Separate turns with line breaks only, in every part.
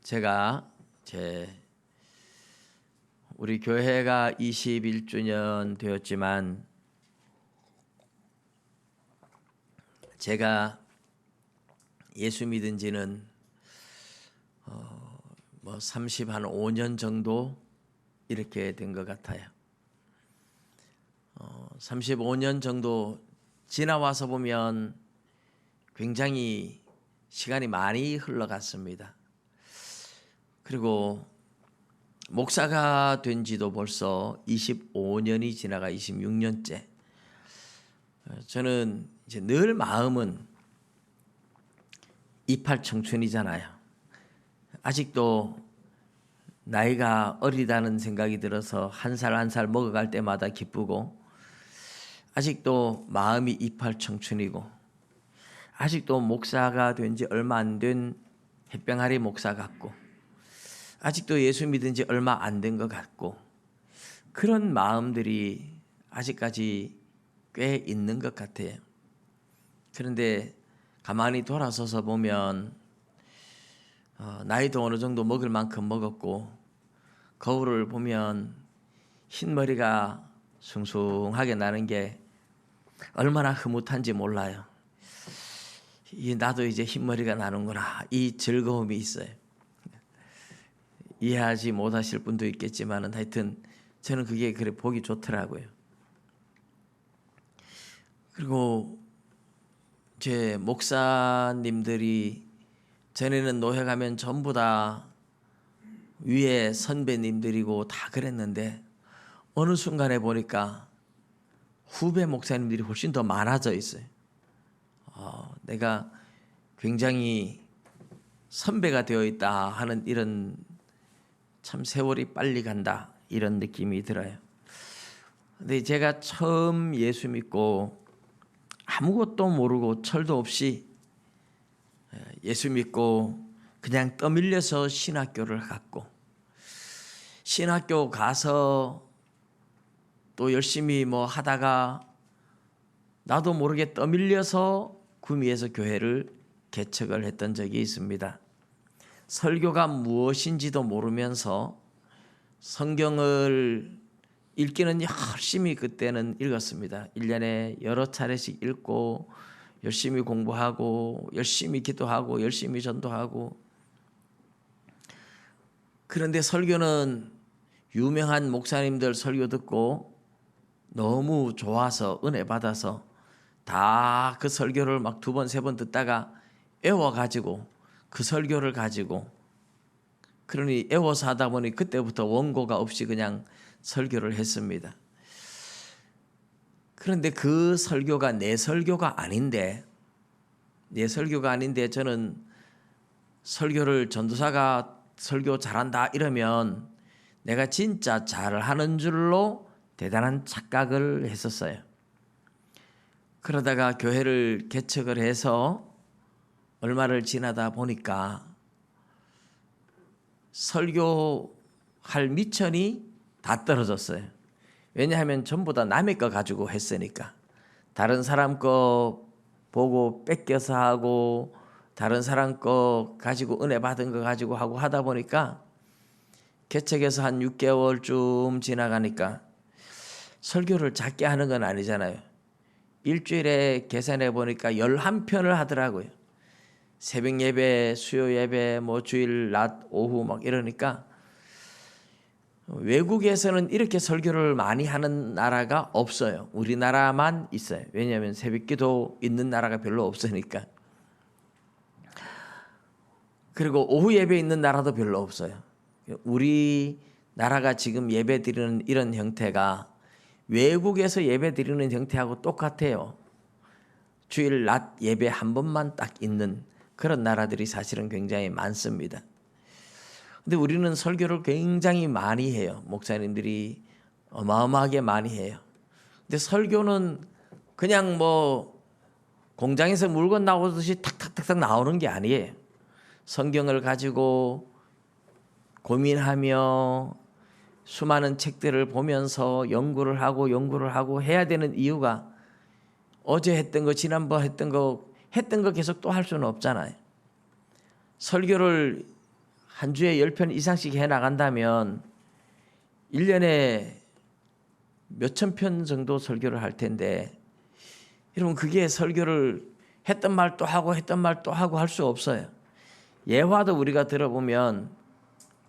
제가 우리 교회가 21주년 되었지만 제가 예수 믿은 지는 35년 정도 이렇게 된 것 같아요. 35년 정도 지나와서 보면 굉장히 시간이 많이 흘러갔습니다. 그리고 목사가 된 지도 벌써 25년이 지나가 26년째. 저는 이제 늘 마음은 28 청춘이잖아요. 아직도 나이가 어리다는 생각이 들어서 한 살 한 살 먹어갈 때마다 기쁘고, 아직도 마음이 28 청춘이고, 아직도 목사가 된 지 얼마 안 된 햇병아리 목사 같고, 아직도 예수 믿은 지 얼마 안 된 것 같고, 그런 마음들이 아직까지 꽤 있는 것 같아요. 그런데 가만히 돌아서서 보면 나이도 어느 정도 먹을 만큼 먹었고, 거울을 보면 흰머리가 숭숭하게 나는 게 얼마나 흐뭇한지 몰라요. 나도 이제 흰머리가 나는구나, 이 즐거움이 있어요. 이해하지 못하실 분도 있겠지만 하여튼 저는 그게 그래 보기 좋더라고요. 그리고 제 목사님들이 전에는 노회 가면 전부 다 위에 선배님들이고 다 그랬는데, 어느 순간에 보니까 후배 목사님들이 훨씬 더 많아져 있어요. 내가 굉장히 선배가 되어 있다 하는, 이런 참 세월이 빨리 간다 이런 느낌이 들어요. 근데 제가 처음 예수 믿고 아무것도 모르고 철도 없이 예수 믿고 그냥 떠밀려서 신학교를 갔고, 신학교 가서 또 열심히 하다가 나도 모르게 떠밀려서 구미에서 교회를 개척을 했던 적이 있습니다. 설교가 무엇인지도 모르면서 성경을 읽기는 열심히 그때는 읽었습니다. 1년에 여러 차례씩 읽고 열심히 공부하고 열심히 기도하고 열심히 전도하고. 그런데 설교는 유명한 목사님들 설교 듣고 너무 좋아서 은혜 받아서 다 그 설교를 막 2번 3번 듣다가 외워가지고 그 설교를 가지고, 그러니 외워서 하다 보니 그때부터 원고가 없이 그냥 설교를 했습니다. 그런데 그 설교가 내 설교가 아닌데 저는 설교를 전도사가 설교 잘한다 이러면 내가 진짜 잘하는 줄로 대단한 착각을 했었어요. 그러다가 교회를 개척을 해서 얼마를 지나다 보니까 설교할 미천이 다 떨어졌어요. 왜냐하면 전부 다 남의 거 가지고 했으니까. 다른 사람 거 보고 뺏겨서 하고, 다른 사람 거 가지고 은혜 받은 거 가지고 하고 하다 보니까 개척해서 한 6개월쯤 지나가니까 설교를 작게 하는 건 아니잖아요. 일주일에 계산해 보니까 11편을 하더라고요. 새벽 예배, 수요 예배, 주일 낮 오후 막 이러니까, 외국에서는 이렇게 설교를 많이 하는 나라가 없어요. 우리나라만 있어요. 왜냐하면 새벽기도 있는 나라가 별로 없으니까. 그리고 오후 예배 있는 나라도 별로 없어요. 우리나라가 지금 예배 드리는 이런 형태가 외국에서 예배 드리는 형태하고 똑같아요. 주일 낮 예배 한 번만 딱 있는 그런 나라들이 사실은 굉장히 많습니다. 근데 우리는 설교를 굉장히 많이 해요. 목사님들이 어마어마하게 많이 해요. 근데 설교는 그냥 공장에서 물건 나오듯이 탁탁탁탁 나오는 게 아니에요. 성경을 가지고 고민하며 수많은 책들을 보면서 연구를 하고 해야 되는 이유가, 어제 했던 거, 지난번 했던 거 계속 또 할 수는 없잖아요. 설교를 한 주에 10편 이상씩 해나간다면 1년에 몇천 편 정도 설교를 할 텐데, 여러분 그게 설교를 했던 말 또 하고 했던 말 또 하고 할 수 없어요. 예화도 우리가 들어보면,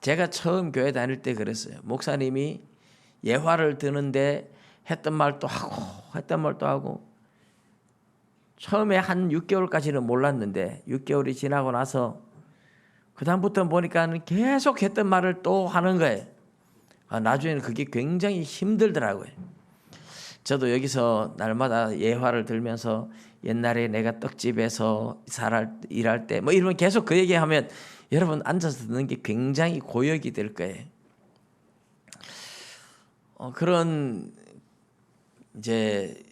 제가 처음 교회 다닐 때 그랬어요. 목사님이 예화를 드는데 했던 말 또 하고 했던 말 또 하고, 처음에 한 6개월까지는 몰랐는데 6개월이 지나고 나서 그 다음부터 보니까 계속 했던 말을 또 하는 거예요. 나중에는 그게 굉장히 힘들더라고요. 저도 여기서 날마다 예화를 들면서 옛날에 내가 떡집에서 일할 때 뭐 이러면 계속 그 얘기하면 여러분 앉아서 듣는 게 굉장히 고역이 될 거예요. 그런 이제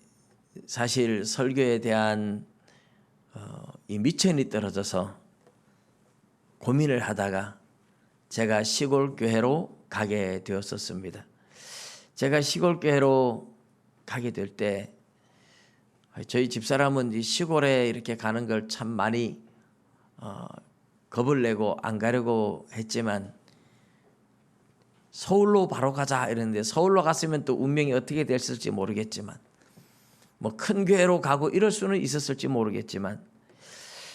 사실 설교에 대한 이 미천이 떨어져서 고민을 하다가 제가 시골 교회로 가게 되었었습니다. 제가 시골 교회로 가게 될 때 저희 집사람은 이 시골에 이렇게 가는 걸 참 많이 겁을 내고 안 가려고 했지만, 서울로 바로 가자 이랬는데 서울로 갔으면 또 운명이 어떻게 됐을지 모르겠지만, 뭐 큰 교회로 가고 이럴 수는 있었을지 모르겠지만,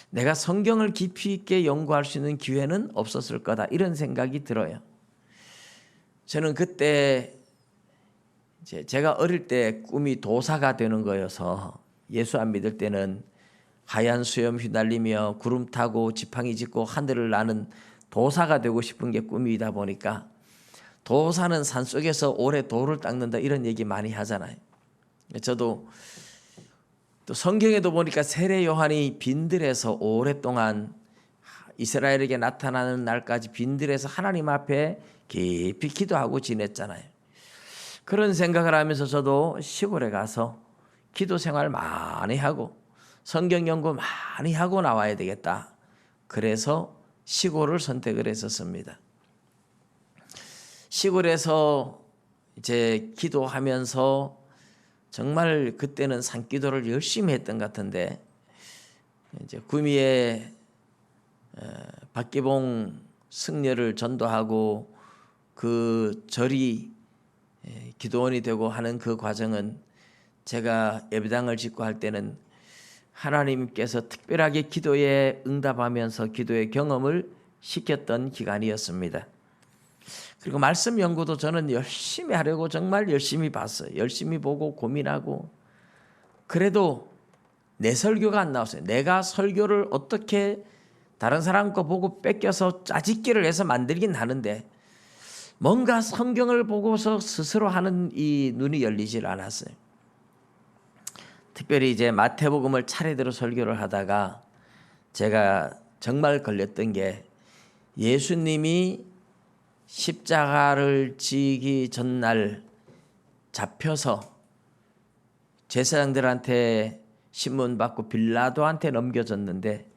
내가 성경을 깊이 있게 연구할 수 있는 기회는 없었을 거다, 이런 생각이 들어요. 저는 그때 제가 어릴 때 꿈이 도사가 되는 거여서, 예수 안 믿을 때는 하얀 수염 휘날리며 구름 타고 지팡이 짚고 하늘을 나는 도사가 되고 싶은 게 꿈이다 보니까, 도사는 산속에서 오래 돌을 닦는다 이런 얘기 많이 하잖아요. 저도 또 성경에도 보니까 세례 요한이 빈들에서 오랫동안 이스라엘에게 나타나는 날까지 빈들에서 하나님 앞에 깊이 기도하고 지냈잖아요. 그런 생각을 하면서 저도 시골에 가서 기도 생활 많이 하고 성경 연구 많이 하고 나와야 되겠다. 그래서 시골을 선택을 했었습니다. 시골에서 이제 기도하면서 정말 그때는 산기도를 열심히 했던 것 같은데, 이제 구미에 박기봉 승려를 전도하고 그 절이 기도원이 되고 하는 그 과정은, 제가 예배당을 짓고 할 때는 하나님께서 특별하게 기도에 응답하면서 기도의 경험을 시켰던 기간이었습니다. 그리고 말씀 연구도 저는 열심히 하려고 정말 열심히 봤어요. 열심히 보고 고민하고. 그래도 내 설교가 안 나왔어요. 내가 설교를 어떻게 다른 사람 거 보고 뺏겨서 짜집기를 해서 만들긴 하는데, 뭔가 성경을 보고서 스스로 하는 이 눈이 열리질 않았어요. 특별히 이제 마태복음을 차례대로 설교를 하다가 제가 정말 걸렸던 게, 예수님이 십자가를 지기 전날 잡혀서 제사장들한테 신문 받고 빌라도한테 넘겨졌는데,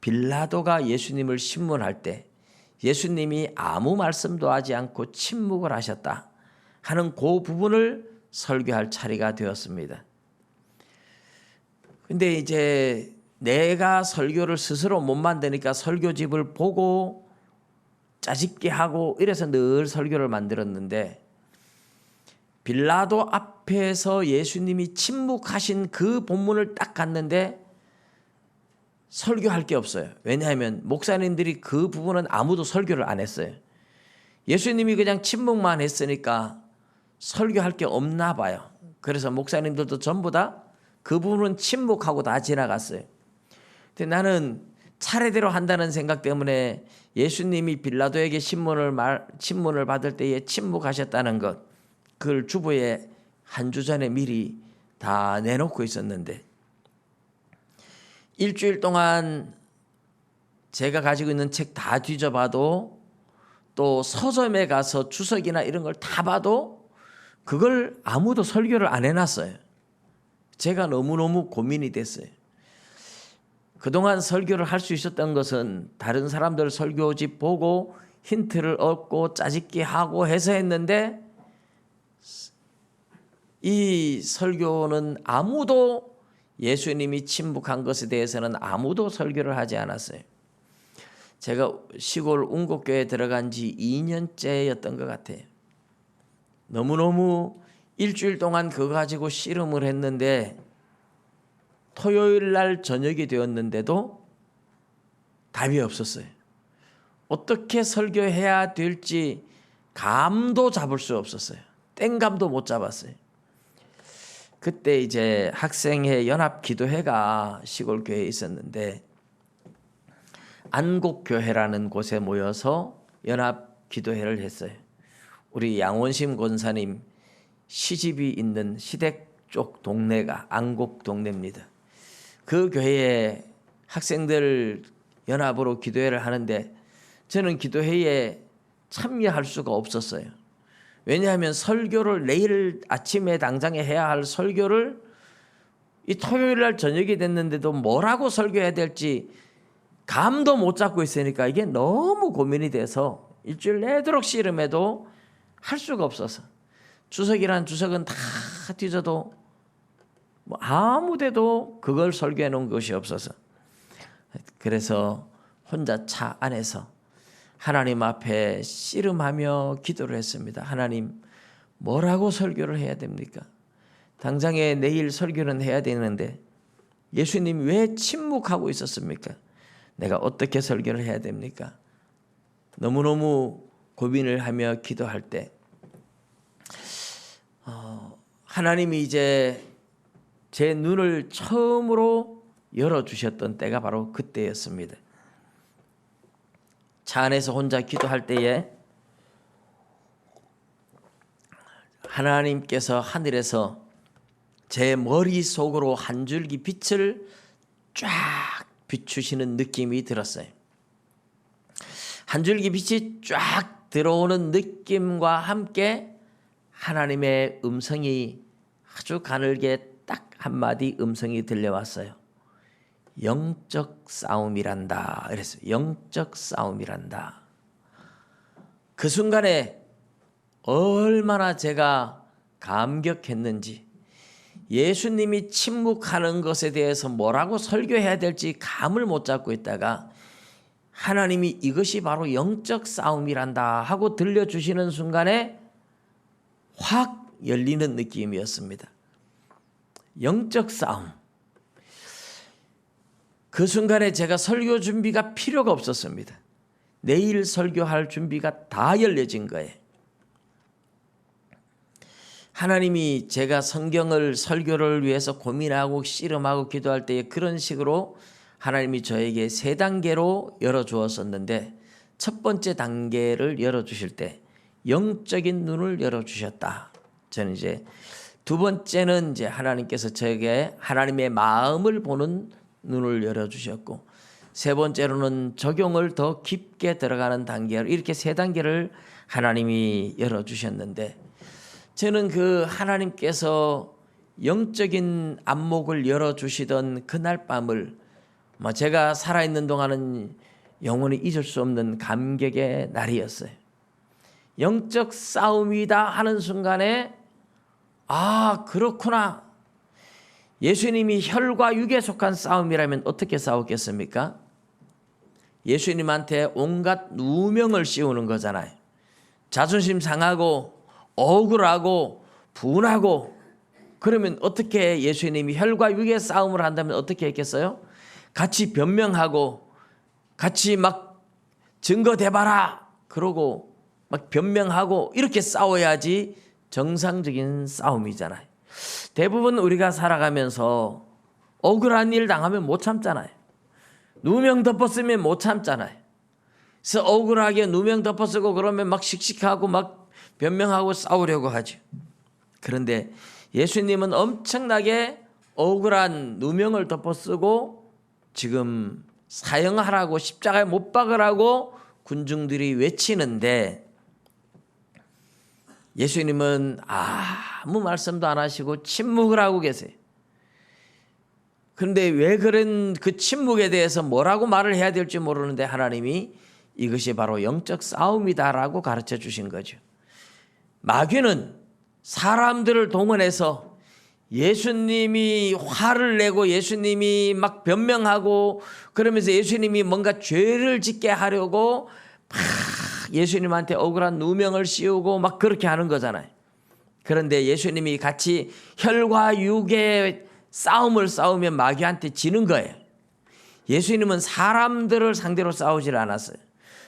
빌라도가 예수님을 신문할 때 예수님이 아무 말씀도 하지 않고 침묵을 하셨다 하는 그 부분을 설교할 차례가 되었습니다. 근데 이제 내가 설교를 스스로 못 만드니까 설교집을 보고 짜집기 하고 이래서 늘 설교를 만들었는데, 빌라도 앞에서 예수님이 침묵하신 그 본문을 딱 갔는데 설교할 게 없어요. 왜냐하면 목사님들이 그 부분은 아무도 설교를 안 했어요. 예수님이 그냥 침묵만 했으니까 설교할 게 없나 봐요. 그래서 목사님들도 전부 다 그 부분은 침묵하고 다 지나갔어요. 근데 나는 차례대로 한다는 생각 때문에 예수님이 빌라도에게 신문을 받을 때에 침묵하셨다는 것, 그걸 주보에 한 주 전에 미리 다 내놓고 있었는데, 일주일 동안 제가 가지고 있는 책 다 뒤져봐도, 또 서점에 가서 주석이나 이런 걸 다 봐도 그걸 아무도 설교를 안 해놨어요. 제가 너무너무 고민이 됐어요. 그동안 설교를 할 수 있었던 것은 다른 사람들 설교집 보고 힌트를 얻고 짜집기 하고 해서 했는데, 이 설교는 아무도, 예수님이 침묵한 것에 대해서는 아무도 설교를 하지 않았어요. 제가 시골 운곡교회에 들어간 지 2년째였던 것 같아요. 너무너무 일주일 동안 그거 가지고 씨름을 했는데 토요일 날 저녁이 되었는데도 답이 없었어요. 어떻게 설교해야 될지 감도 잡을 수 없었어요. 땡감도 못 잡았어요. 그때 이제 학생회 연합 기도회가 시골 교회에 있었는데 안곡교회라는 곳에 모여서 연합 기도회를 했어요. 우리 양원심 권사님 시집이 있는 시댁 쪽 동네가 안곡 동네입니다. 그 교회에 학생들 연합으로 기도회를 하는데 저는 기도회에 참여할 수가 없었어요. 왜냐하면 설교를 내일 아침에 당장에 해야 할 설교를 이 토요일 날 저녁이 됐는데도 뭐라고 설교해야 될지 감도 못 잡고 있으니까 이게 너무 고민이 돼서 일주일 내도록 씨름해도 할 수가 없어서 주석이란 주석은 다 뒤져도 뭐 아무데도 그걸 설교해 놓은 것이 없어서 그래서 혼자 차 안에서 하나님 앞에 씨름하며 기도를 했습니다. 하나님, 뭐라고 설교를 해야 됩니까? 당장에 내일 설교는 해야 되는데 예수님 왜 침묵하고 있었습니까? 내가 어떻게 설교를 해야 됩니까? 너무너무 고민을 하며 기도할 때 하나님이 이제 제 눈을 처음으로 열어주셨던 때가 바로 그때였습니다. 차 안에서 혼자 기도할 때에 하나님께서 하늘에서 제 머릿속으로 한 줄기 빛을 쫙 비추시는 느낌이 들었어요. 한 줄기 빛이 쫙 들어오는 느낌과 함께 하나님의 음성이 아주 가늘게 딱 한마디 음성이 들려왔어요. 영적 싸움이란다. 그랬어요. 영적 싸움이란다. 그 순간에 얼마나 제가 감격했는지, 예수님이 침묵하는 것에 대해서 뭐라고 설교해야 될지 감을 못 잡고 있다가 하나님이 이것이 바로 영적 싸움이란다 하고 들려주시는 순간에 확 열리는 느낌이었습니다. 영적 싸움. 그 순간에 제가 설교 준비가 필요가 없었습니다. 내일 설교할 준비가 다 열려진 거예요. 하나님이 제가 성경을 설교를 위해서 고민하고 씨름하고 기도할 때에 그런 식으로 하나님이 저에게 3단계로 열어주었었는데 첫 번째 단계를 열어주실 때 영적인 눈을 열어주셨다. 저는 이제 두 번째는 이제 하나님께서 저에게 하나님의 마음을 보는 눈을 열어주셨고 세 번째로는 적용을 더 깊게 들어가는 단계로 이렇게 3단계를 하나님이 열어주셨는데 저는 그 하나님께서 영적인 안목을 열어주시던 그날 밤을 제가 살아있는 동안은 영원히 잊을 수 없는 감격의 날이었어요. 영적 싸움이다 하는 순간에 아 그렇구나. 예수님이 혈과 육에 속한 싸움이라면 어떻게 싸웠겠습니까? 예수님한테 온갖 누명을 씌우는 거잖아요. 자존심 상하고 억울하고 분하고 그러면 어떻게 예수님이 혈과 육의 싸움을 한다면 어떻게 했겠어요? 같이 변명하고 같이 막 증거 대봐라 그러고 막 변명하고 이렇게 싸워야지 정상적인 싸움이잖아요. 대부분 우리가 살아가면서 억울한 일 당하면 못 참잖아요. 누명 덮었으면 못 참잖아요. 그래서 억울하게 누명 덮어쓰고 그러면 막 씩씩하고 막 변명하고 싸우려고 하죠. 그런데 예수님은 엄청나게 억울한 누명을 덮어쓰고 지금 사형하라고 십자가에 못 박으라고 군중들이 외치는데 예수님은 아무 말씀도 안 하시고 침묵을 하고 계세요. 그런데 왜 그런 그 침묵에 대해서 뭐라고 말을 해야 될지 모르는데 하나님이 이것이 바로 영적 싸움이다라고 가르쳐 주신 거죠. 마귀는 사람들을 동원해서 예수님이 화를 내고 예수님이 막 변명하고 그러면서 예수님이 뭔가 죄를 짓게 하려고 막 예수님한테 억울한 누명을 씌우고 막 그렇게 하는 거잖아요. 그런데 예수님이 같이 혈과 육의 싸움을 싸우면 마귀한테 지는 거예요. 예수님은 사람들을 상대로 싸우질 않았어요.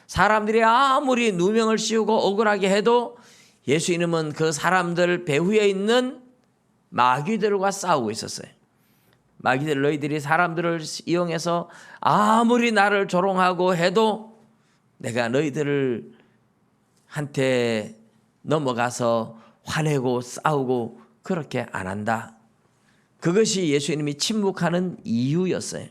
사람들이 아무리 누명을 씌우고 억울하게 해도 예수님은 그 사람들 배후에 있는 마귀들과 싸우고 있었어요. 마귀들, 너희들이 사람들을 이용해서 아무리 나를 조롱하고 해도 내가 너희들을 한테 넘어가서 화내고 싸우고 그렇게 안 한다. 그것이 예수님이 침묵하는 이유였어요.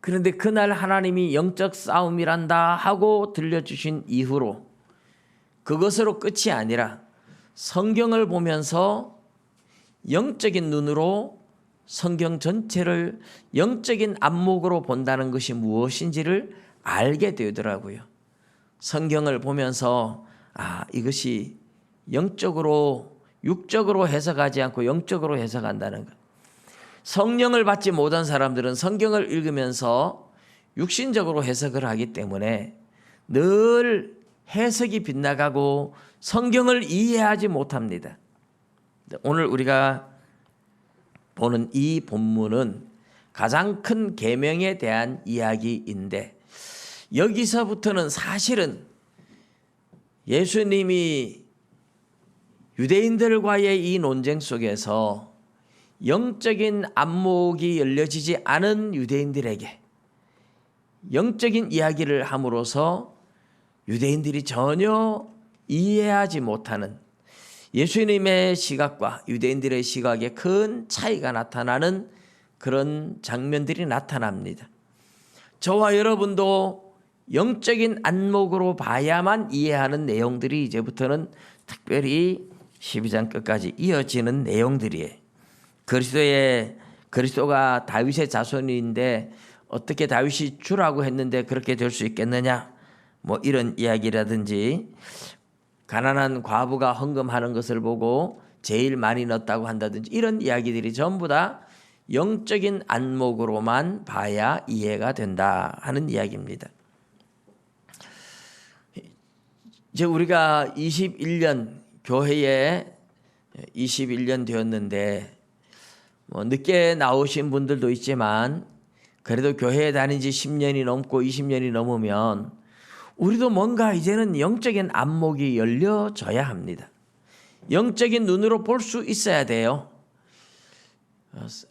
그런데 그날 하나님이 영적 싸움이란다 하고 들려주신 이후로 그것으로 끝이 아니라 성경을 보면서 영적인 눈으로 성경 전체를 영적인 안목으로 본다는 것이 무엇인지를 알게 되더라고요. 성경을 보면서 이것이 영적으로 육적으로 해석하지 않고 영적으로 해석한다는 것. 성령을 받지 못한 사람들은 성경을 읽으면서 육신적으로 해석을 하기 때문에 늘 해석이 빗나가고 성경을 이해하지 못합니다. 오늘 우리가 보는 이 본문은 가장 큰 계명에 대한 이야기인데 여기서부터는 사실은 예수님이 유대인들과의 이 논쟁 속에서 영적인 안목이 열려지지 않은 유대인들에게 영적인 이야기를 함으로써 유대인들이 전혀 이해하지 못하는 예수님의 시각과 유대인들의 시각에 큰 차이가 나타나는 그런 장면들이 나타납니다. 저와 여러분도 영적인 안목으로 봐야만 이해하는 내용들이 이제부터는 특별히 12장 끝까지 이어지는 내용들이에요. 그리스도가 다윗의 자손인데 어떻게 다윗이 주라고 했는데 그렇게 될 수 있겠느냐? 뭐 이런 이야기라든지 가난한 과부가 헌금하는 것을 보고 제일 많이 넣었다고 한다든지 이런 이야기들이 전부 다 영적인 안목으로만 봐야 이해가 된다 하는 이야기입니다. 이제 우리가 21년 교회에 21년 되었는데 늦게 나오신 분들도 있지만 그래도 교회에 다닌 지 10년이 넘고 20년이 넘으면 우리도 뭔가 이제는 영적인 안목이 열려져야 합니다. 영적인 눈으로 볼 수 있어야 돼요.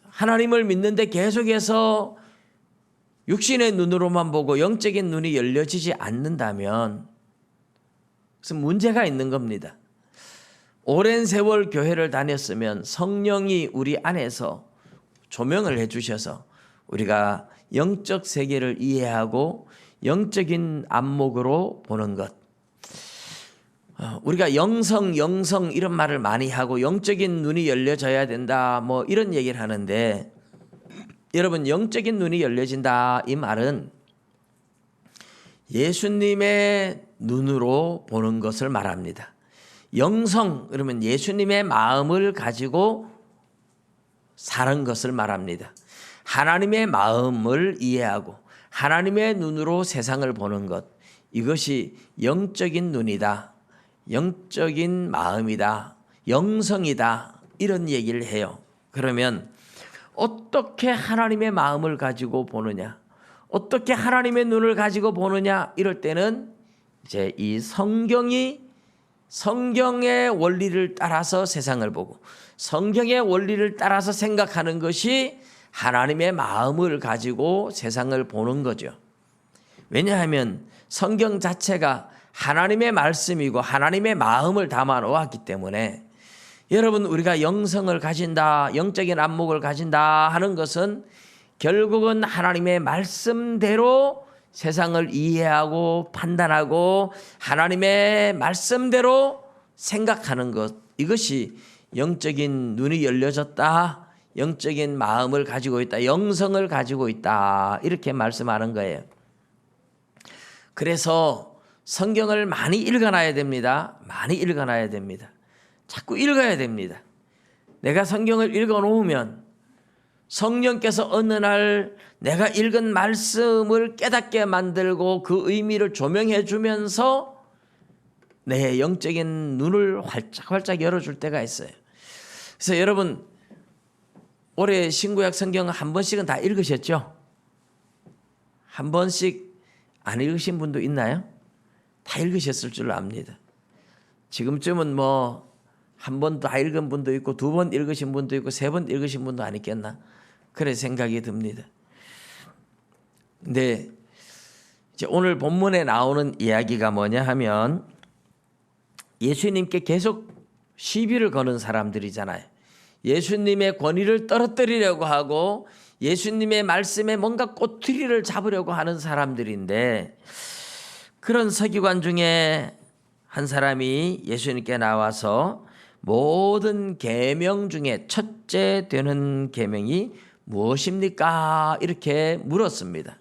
하나님을 믿는데 계속해서 육신의 눈으로만 보고 영적인 눈이 열려지지 않는다면 무슨 문제가 있는 겁니다. 오랜 세월 교회를 다녔으면 성령이 우리 안에서 조명을 해주셔서 우리가 영적 세계를 이해하고 영적인 안목으로 보는 것. 우리가 영성 이런 말을 많이 하고 영적인 눈이 열려져야 된다 뭐 이런 얘기를 하는데 여러분 영적인 눈이 열려진다 이 말은 예수님의 눈으로 보는 것을 말합니다. 영성 그러면 예수님의 마음을 가지고 사는 것을 말합니다. 하나님의 마음을 이해하고 하나님의 눈으로 세상을 보는 것 이것이 영적인 눈이다. 영적인 마음이다. 영성이다. 이런 얘기를 해요. 그러면 어떻게 하나님의 마음을 가지고 보느냐? 어떻게 하나님의 눈을 가지고 보느냐? 이럴 때는 이제 이 성경의 원리를 따라서 세상을 보고 성경의 원리를 따라서 생각하는 것이 하나님의 마음을 가지고 세상을 보는 거죠. 왜냐하면 성경 자체가 하나님의 말씀이고 하나님의 마음을 담아 놓았기 때문에 여러분 우리가 영성을 가진다, 영적인 안목을 가진다 하는 것은 결국은 하나님의 말씀대로 세상을 이해하고 판단하고 하나님의 말씀대로 생각하는 것 이것이 영적인 눈이 열려졌다, 영적인 마음을 가지고 있다, 영성을 가지고 있다 이렇게 말씀하는 거예요. 그래서 성경을 많이 읽어놔야 됩니다. 많이 읽어놔야 됩니다. 자꾸 읽어야 됩니다. 내가 성경을 읽어 놓으면 성령께서 어느 날 내가 읽은 말씀을 깨닫게 만들고 그 의미를 조명해 주면서 내 영적인 눈을 활짝활짝 열어줄 때가 있어요. 그래서 여러분 올해 신구약 성경 한 번씩은 다 읽으셨죠? 한 번씩 안 읽으신 분도 있나요? 다 읽으셨을 줄 압니다. 지금쯤은 뭐 한 번 다 읽은 분도 있고 2번 읽으신 분도 있고 3번 읽으신 분도 아니겠나 그래 생각이 듭니다. 근데 이제 오늘 본문에 나오는 이야기가 뭐냐 하면 예수님께 계속 시비를 거는 사람들이잖아요. 예수님의 권위를 떨어뜨리려고 하고 예수님의 말씀에 뭔가 꼬투리를 잡으려고 하는 사람들인데 그런 서기관 중에 한 사람이 예수님께 나와서 모든 계명 중에 첫째 되는 계명이 무엇입니까? 이렇게 물었습니다.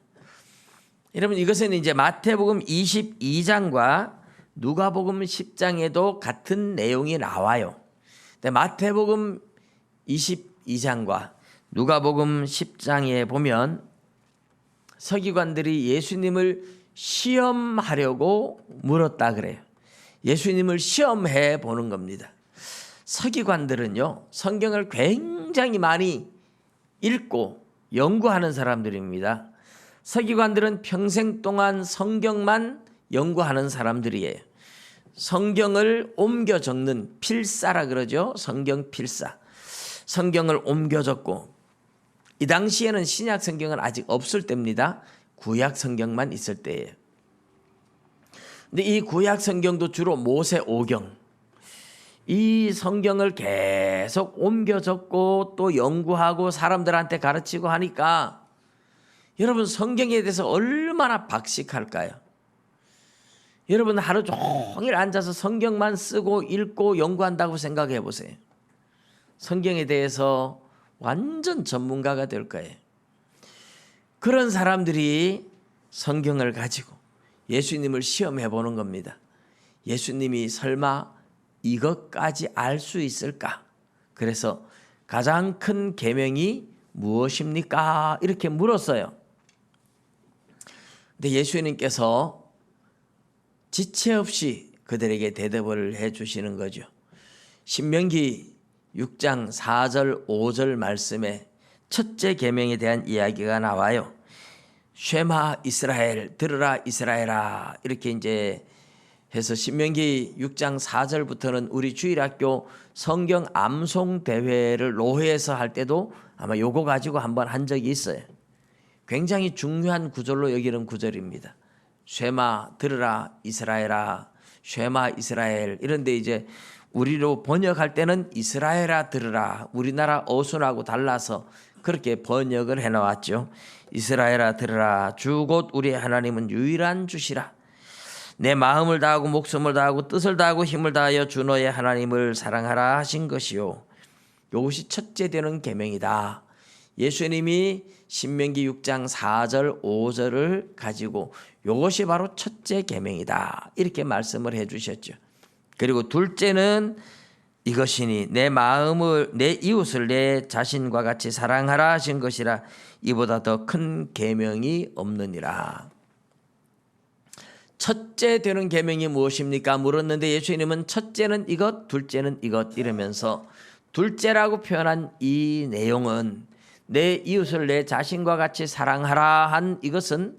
여러분 이것은 이제 마태복음 22장과 누가복음 10장에도 같은 내용이 나와요. 근데 마태복음 22장과 누가복음 10장에 보면 서기관들이 예수님을 시험하려고 물었다 그래요. 예수님을 시험해 보는 겁니다. 서기관들은요, 성경을 굉장히 많이 읽고 연구하는 사람들입니다. 서기관들은 평생 동안 성경만 연구하는 사람들이에요. 성경을 옮겨 적는 필사라 그러죠. 성경 필사. 성경을 옮겨 적고 이 당시에는 신약 성경은 아직 없을 때입니다. 구약 성경만 있을 때예요. 근데 이 구약 성경도 주로 모세 오경 이 성경을 계속 옮겨 적고 또 연구하고 사람들한테 가르치고 하니까 여러분 성경에 대해서 얼마나 박식할까요? 여러분 하루 종일 앉아서 성경만 쓰고 읽고 연구한다고 생각해 보세요. 성경에 대해서 완전 전문가가 될 거예요. 그런 사람들이 성경을 가지고 예수님을 시험해 보는 겁니다. 예수님이 설마 이것까지 알 수 있을까? 그래서 가장 큰 계명이 무엇입니까? 이렇게 물었어요. 근데 예수님께서 지체 없이 그들에게 대답을 해 주시는 거죠. 신명기 6장 4절 5절 말씀에 첫째 계명에 대한 이야기가 나와요. 쉐마 이스라엘, 들으라 이스라엘아, 이렇게 이제 해서 신명기 6장 4절부터는 우리 주일학교 성경 암송 대회를 로회에서 할 때도 아마 요거 가지고 한번 한 적이 있어요. 굉장히 중요한 구절로 여기는 구절입니다. 쉐마 들으라 이스라엘아, 쉐마 이스라엘. 이런데 이제 우리로 번역할 때는 이스라엘아 들으라, 우리나라 어순하고 달라서 그렇게 번역을 해놓았죠. 이스라엘아 들으라, 주 곧 우리 하나님은 유일한 주시라. 내 마음을 다하고 목숨을 다하고 뜻을 다하고 힘을 다하여 주 너의 하나님을 사랑하라 하신 것이요. 이것이 첫째 되는 계명이다. 예수님이 신명기 6장 4절 5절을 가지고 이것이 바로 첫째 계명이다. 이렇게 말씀을 해 주셨죠. 그리고 둘째는 이것이니 내 마음을 내 이웃을 내 자신과 같이 사랑하라 하신 것이라. 이보다 더 큰 계명이 없느니라. 첫째 되는 계명이 무엇입니까? 물었는데 예수님은 첫째는 이것, 둘째는 이것 이러면서 둘째라고 표현한 이 내용은 내 이웃을 내 자신과 같이 사랑하라 한 이것은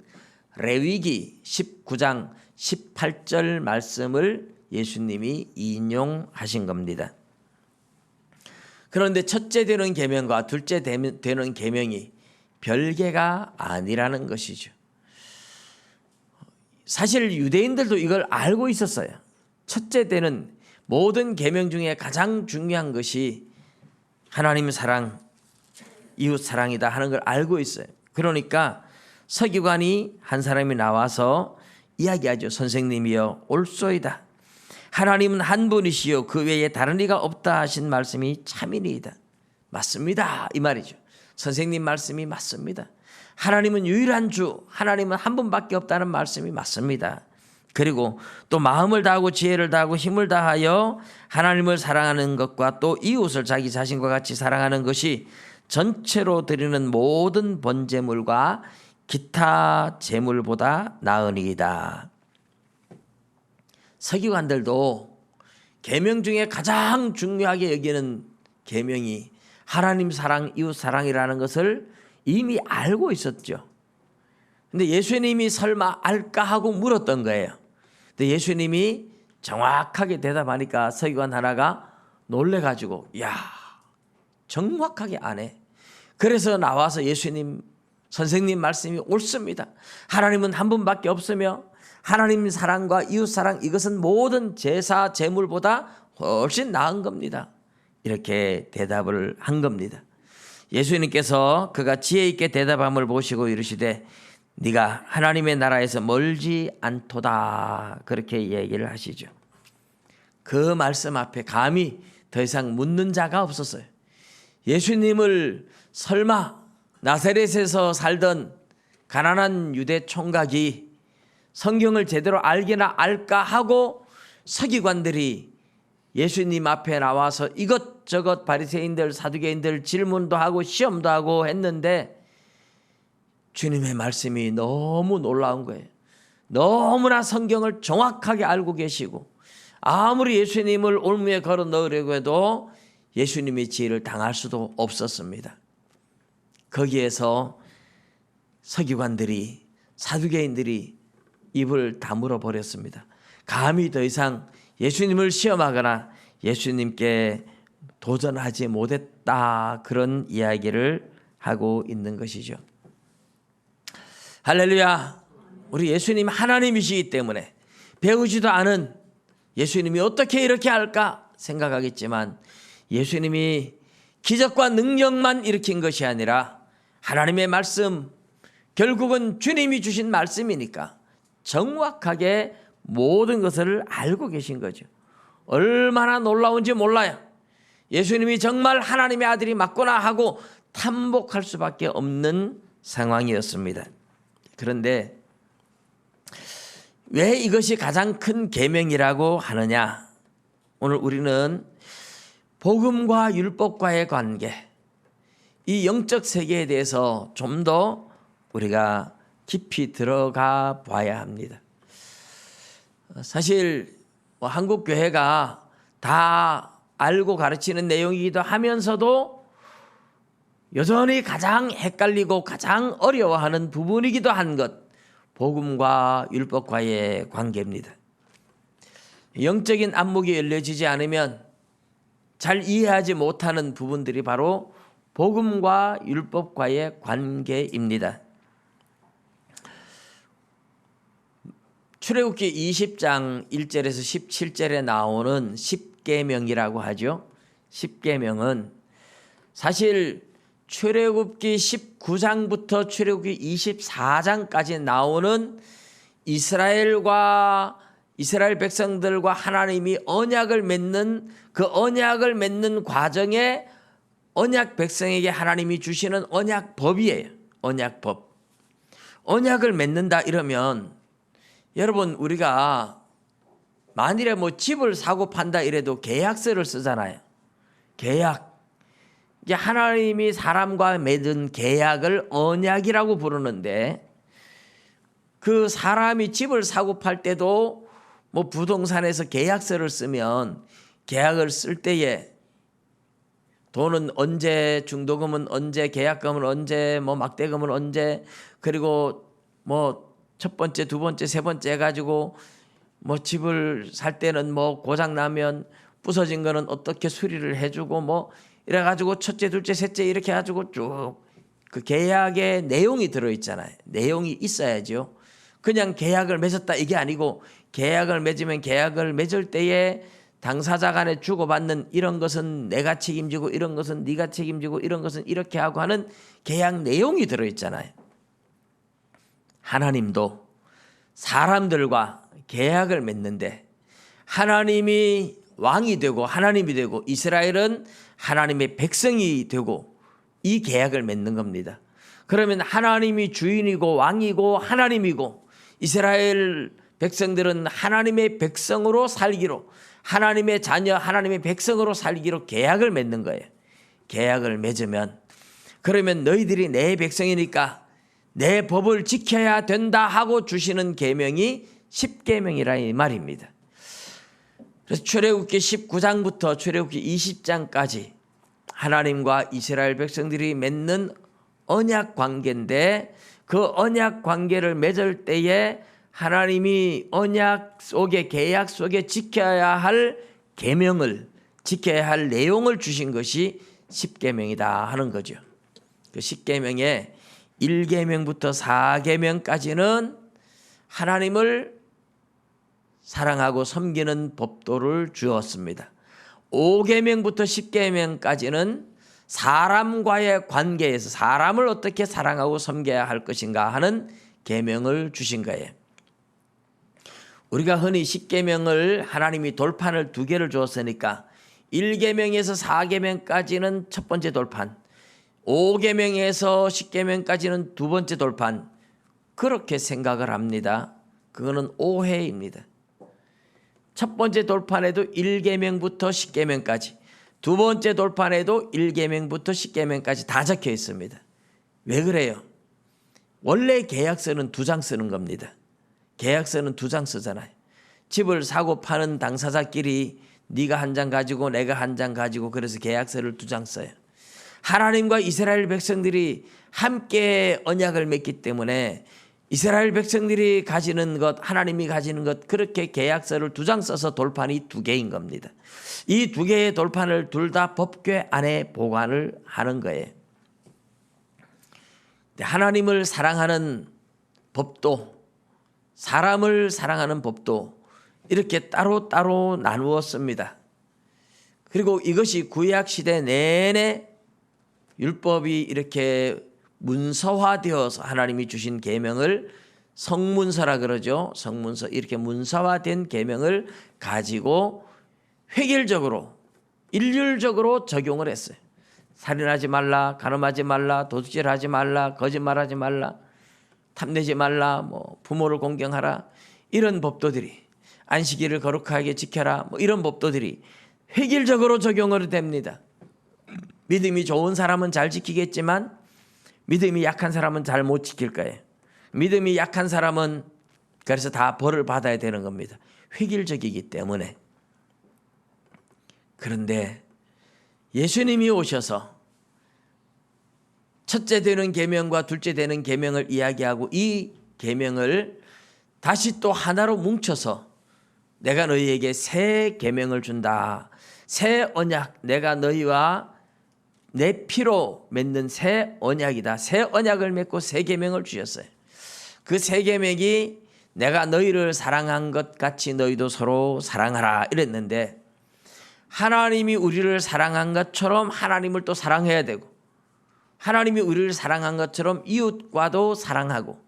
레위기 19장 18절 말씀을 예수님이 인용하신 겁니다. 그런데 첫째 되는 계명과 둘째 되는 계명이 별개가 아니라는 것이죠. 사실 유대인들도 이걸 알고 있었어요. 첫째 되는 모든 계명 중에 가장 중요한 것이 하나님 사랑, 이웃 사랑이다 하는 걸 알고 있어요. 그러니까 서기관이 한 사람이 나와서 이야기하죠. 선생님이여 옳소이다. 하나님은 한 분이시요 그 외에 다른 이가 없다 하신 말씀이 참이니이다. 맞습니다. 이 말이죠. 선생님 말씀이 맞습니다. 하나님은 유일한 주, 하나님은 한 분밖에 없다는 말씀이 맞습니다. 그리고 또 마음을 다하고 지혜를 다하고 힘을 다하여 하나님을 사랑하는 것과 또 이웃을 자기 자신과 같이 사랑하는 것이 전체로 드리는 모든 번제물과 기타 제물보다 나으니이다. 서기관들도 계명 중에 가장 중요하게 여기는 계명이 하나님 사랑, 이웃 사랑이라는 것을 이미 알고 있었죠. 근데 예수님이 설마 알까 하고 물었던 거예요. 근데 예수님이 정확하게 대답하니까 서기관 하나가 놀래가지고 야, 정확하게 안 해. 그래서 나와서 예수님 선생님 말씀이 옳습니다. 하나님은 한 분밖에 없으며 하나님 사랑과 이웃 사랑 이것은 모든 제사 제물보다 훨씬 나은 겁니다. 이렇게 대답을 한 겁니다. 예수님께서 그가 지혜 있게 대답함을 보시고 이르시되 네가 하나님의 나라에서 멀지 않도다 그렇게 얘기를 하시죠. 그 말씀 앞에 감히 더 이상 묻는 자가 없었어요. 예수님을 설마 나사렛에서 살던 가난한 유대 총각이 성경을 제대로 알기나 알까 하고 서기관들이 예수님 앞에 나와서 이것저것 바리새인들 사두개인들 질문도 하고 시험도 하고 했는데 주님의 말씀이 너무 놀라운 거예요. 너무나 성경을 정확하게 알고 계시고 아무리 예수님을 올무에 걸어 넣으려고 해도 예수님의 지혜를 당할 수도 없었습니다. 거기에서 서기관들이 사두개인들이 입을 다물어 버렸습니다. 감히 더 이상 예수님을 시험하거나 예수님께 도전하지 못했다 그런 이야기를 하고 있는 것이죠. 할렐루야. 우리 예수님 하나님이시기 때문에 배우지도 않은 예수님이 어떻게 이렇게 할까 생각하겠지만 예수님이 기적과 능력만 일으킨 것이 아니라 하나님의 말씀 결국은 주님이 주신 말씀이니까 정확하게 모든 것을 알고 계신 거죠. 얼마나 놀라운지 몰라요. 예수님이 정말 하나님의 아들이 맞구나 하고 탐복할 수밖에 없는 상황이었습니다. 그런데 왜 이것이 가장 큰 계명이라고 하느냐? 오늘 우리는 복음과 율법과의 관계, 이 영적 세계에 대해서 좀 더 우리가 깊이 들어가 봐야 합니다. 사실 한국 교회가 다 알고 가르치는 내용이기도 하면서도 여전히 가장 헷갈리고 가장 어려워하는 부분이기도 한 것, 복음과 율법과의 관계입니다. 영적인 안목이 열려지지 않으면 잘 이해하지 못하는 부분들이 바로 복음과 율법과의 관계입니다. 출애굽기 20장 1절에서 17절에 나오는 십계명이라고 하죠. 십계명은 사실 출애굽기 19장부터 출애굽기 24장까지 나오는 이스라엘 백성들과 하나님이 언약을 맺는 그 언약을 맺는 과정에 언약 백성에게 하나님이 주시는 언약법이에요. 언약법. 언약을 맺는다 이러면 여러분 우리가 만일에 집을 사고 판다 이래도 계약서를 쓰잖아요. 계약. 이제 하나님이 사람과 맺은 계약을 언약이라고 부르는데 그 사람이 집을 사고 팔 때도 부동산에서 계약서를 쓰면 계약을 쓸 때에 돈은 언제, 중도금은 언제, 계약금은 언제, 막대금은 언제, 그리고 첫 번째, 두 번째, 세 번째 해가지고 집을 살 때는 고장 나면 부서진 거는 어떻게 수리를 해주고 이래가지고 첫째, 둘째, 셋째 이렇게 해가지고 쭉 그 계약의 내용이 들어있잖아요. 내용이 있어야죠. 그냥 계약을 맺었다 이게 아니고 계약을 맺으면 계약을 맺을 때에 당사자 간에 주고받는 이런 것은 내가 책임지고 이런 것은 네가 책임지고 이런 것은 이렇게 하고 하는 계약 내용이 들어있잖아요. 하나님도 사람들과 계약을 맺는데 하나님이 왕이 되고 하나님이 되고 이스라엘은 하나님의 백성이 되고 이 계약을 맺는 겁니다. 그러면 하나님이 주인이고 왕이고 하나님이고 이스라엘 백성들은 하나님의 백성으로 살기로, 하나님의 자녀, 하나님의 백성으로 살기로 계약을 맺는 거예요. 계약을 맺으면, 그러면 너희들이 내 백성이니까 내 법을 지켜야 된다 하고 주시는 계명이 십계명이라 이 말입니다. 그래서 출애굽기 19장부터 출애굽기 20장까지 하나님과 이스라엘 백성들이 맺는 언약 관계인데, 그 언약 관계를 맺을 때에 하나님이 언약 속에, 계약 속에 지켜야 할 계명을, 지켜야 할 내용을 주신 것이 십계명이다 하는 거죠. 그 십계명의 1계명부터 4계명까지는 하나님을 사랑하고 섬기는 법도를 주었습니다. 5계명부터 10계명까지는 사람과의 관계에서 사람을 어떻게 사랑하고 섬겨야 할 것인가 하는 계명을 주신 거예요. 우리가 흔히 10계명을 하나님이 돌판을 2개를 주었으니까 1계명에서 4계명까지는 첫 번째 돌판, 5계명에서 10계명까지는 두 번째 돌판, 그렇게 생각을 합니다. 그거는 오해입니다. 첫 번째 돌판에도 1계명부터 10계명까지, 두 번째 돌판에도 1계명부터 10계명까지 다 적혀 있습니다. 왜 그래요? 원래 계약서는 2장 쓰는 겁니다. 계약서는 2장 쓰잖아요. 집을 사고 파는 당사자끼리 네가 한 장 가지고 내가 한 장 가지고, 그래서 계약서를 2장 써요. 하나님과 이스라엘 백성들이 함께 언약을 맺기 때문에 이스라엘 백성들이 가지는 것, 하나님이 가지는 것, 그렇게 계약서를 2장 써서 돌판이 2개인 겁니다. 이 2개의 돌판을 둘 다 법궤 안에 보관을 하는 거예요. 하나님을 사랑하는 법도, 사람을 사랑하는 법도 이렇게 따로따로 나누었습니다. 그리고 이것이 구약시대 내내 율법이 이렇게 문서화되어서 하나님이 주신 계명을 성문서라 그러죠. 성문서, 이렇게 문서화된 계명을 가지고 획일적으로, 일률적으로 적용을 했어요. 살인하지 말라, 간음하지 말라, 도둑질하지 말라, 거짓말하지 말라, 탐내지 말라, 부모를 공경하라, 이런 법도들이, 안식일을 거룩하게 지켜라, 이런 법도들이 획일적으로 적용을 됩니다. 믿음이 좋은 사람은 잘 지키겠지만 믿음이 약한 사람은 잘 못 지킬 거예요. 믿음이 약한 사람은 그래서 다 벌을 받아야 되는 겁니다. 획일적이기 때문에. 그런데 예수님이 오셔서 첫째 되는 계명과 둘째 되는 계명을 이야기하고 이 계명을 다시 또 하나로 뭉쳐서 내가 너희에게 새 계명을 준다. 새 언약, 내가 너희와 내 피로 맺는 새 언약이다. 새 언약을 맺고 새 계명을 주셨어요. 그 새 계명이 내가 너희를 사랑한 것 같이 너희도 서로 사랑하라 이랬는데, 하나님이 우리를 사랑한 것처럼 하나님을 또 사랑해야 되고, 하나님이 우리를 사랑한 것처럼 이웃과도 사랑하고,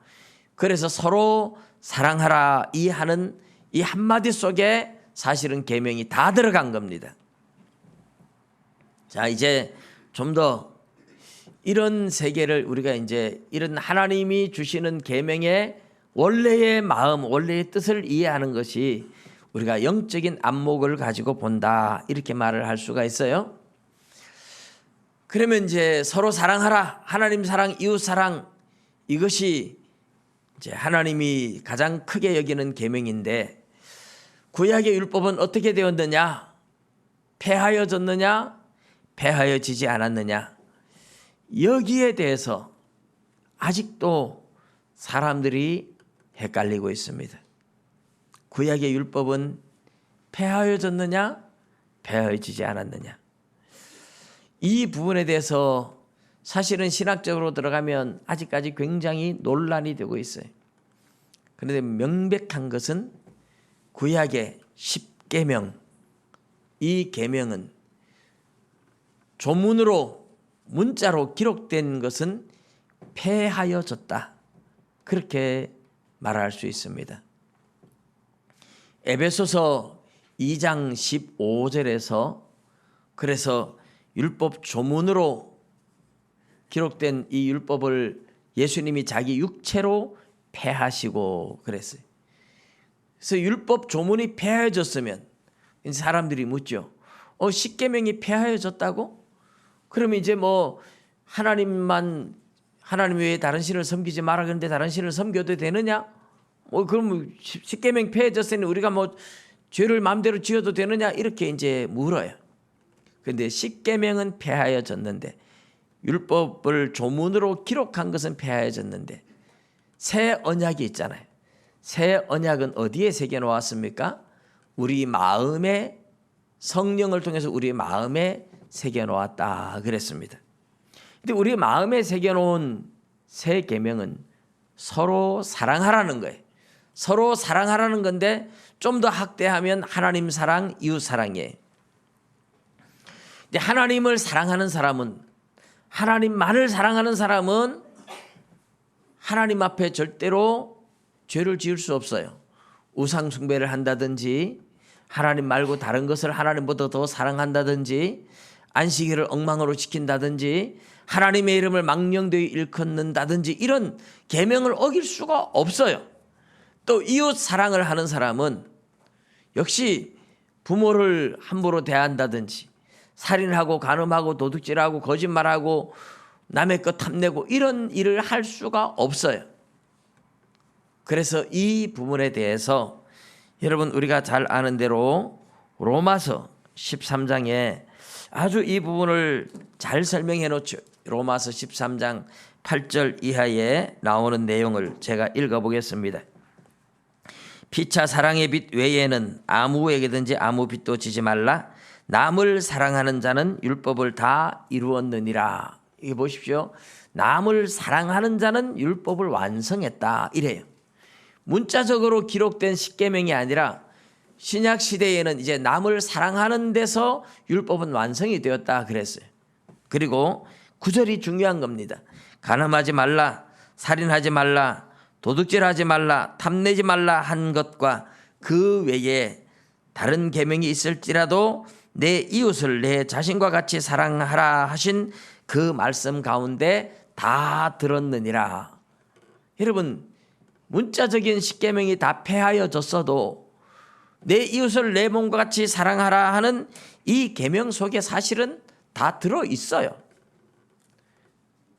그래서 서로 사랑하라 이 하는 이 한마디 속에 사실은 계명이 다 들어간 겁니다. 자, 이제 좀 더 이런 세계를 우리가 이제 이런 하나님이 주시는 계명의 원래의 마음, 원래의 뜻을 이해하는 것이 우리가 영적인 안목을 가지고 본다, 이렇게 말을 할 수가 있어요. 그러면 이제 서로 사랑하라, 하나님 사랑, 이웃 사랑, 이것이 이제 하나님이 가장 크게 여기는 계명인데, 구약의 율법은 어떻게 되었느냐? 폐하여졌느냐? 폐하여지지 않았느냐? 여기에 대해서 아직도 사람들이 헷갈리고 있습니다. 구약의 율법은 폐하여졌느냐? 폐하여지지 않았느냐? 이 부분에 대해서 사실은 신학적으로 들어가면 아직까지 굉장히 논란이 되고 있어요. 그런데 명백한 것은 구약의 10계명, 이 계명은 조문으로, 문자로 기록된 것은 폐하여졌다, 그렇게 말할 수 있습니다. 에베소서 2장 15절에서 그래서 율법 조문으로 기록된 이 율법을 예수님이 자기 육체로 폐하시고 그랬어요. 그래서 율법 조문이 폐하여졌으면 이제 사람들이 묻죠. 십계명이 폐하여졌다고? 그러면 이제 뭐 하나님 외에 다른 신을 섬기지 마라 그런데 다른 신을 섬겨도 되느냐? 그럼 십계명 폐해졌으니 우리가 뭐 죄를 마음대로 지어도 되느냐? 이렇게 이제 물어요. 그런데 십계명은 폐하여졌는데 율법을 조문으로 기록한 것은 폐하여졌는데 새 언약이 있잖아요. 새 언약은 어디에 새겨 놓았습니까? 우리 마음에 성령을 통해서 우리 마음에 새겨 놓았다 그랬습니다. 근데 우리 마음에 새겨 놓은 새 계명은 서로 사랑하라는 거예요. 서로 사랑하라는 건데 좀 더 확대하면 하나님 사랑, 이웃 사랑이에요. 근데 하나님을 사랑하는 사람은 하나님만을 사랑하는 사람은 하나님 앞에 절대로 죄를 지을 수 없어요. 우상 숭배를 한다든지 하나님 말고 다른 것을 하나님보다 더 사랑한다든지 안식일을 엉망으로 지킨다든지 하나님의 이름을 망령되이 일컫는다든지 이런 계명을 어길 수가 없어요. 또 이웃 사랑을 하는 사람은 역시 부모를 함부로 대한다든지 살인하고 간음하고 도둑질하고 거짓말하고 남의 것 탐내고 이런 일을 할 수가 없어요. 그래서 이 부분에 대해서 여러분 우리가 잘 아는 대로 로마서 13장에 아주 이 부분을 잘 설명해 놓죠. 로마서 13장 8절 이하에 나오는 내용을 제가 읽어보겠습니다. 피차 사랑의 빛 외에는 아무에게든지 아무 빛도 지지 말라. 남을 사랑하는 자는 율법을 다 이루었느니라. 이게 보십시오. 남을 사랑하는 자는 율법을 완성했다 이래요. 문자적으로 기록된 십계명이 아니라 신약 시대에는 이제 남을 사랑하는 데서 율법은 완성이 되었다 그랬어요. 그리고 9절이 중요한 겁니다. 간음하지 말라, 살인하지 말라, 도둑질하지 말라, 탐내지 말라 한 것과 그 외에 다른 계명이 있을지라도 내 이웃을 내 자신과 같이 사랑하라 하신 그 말씀 가운데 다 들었느니라. 여러분 문자적인 십계명이 다 폐하여졌어도 내 이웃을 내 몸과 같이 사랑하라 하는 이 계명 속에 사실은 다 들어있어요.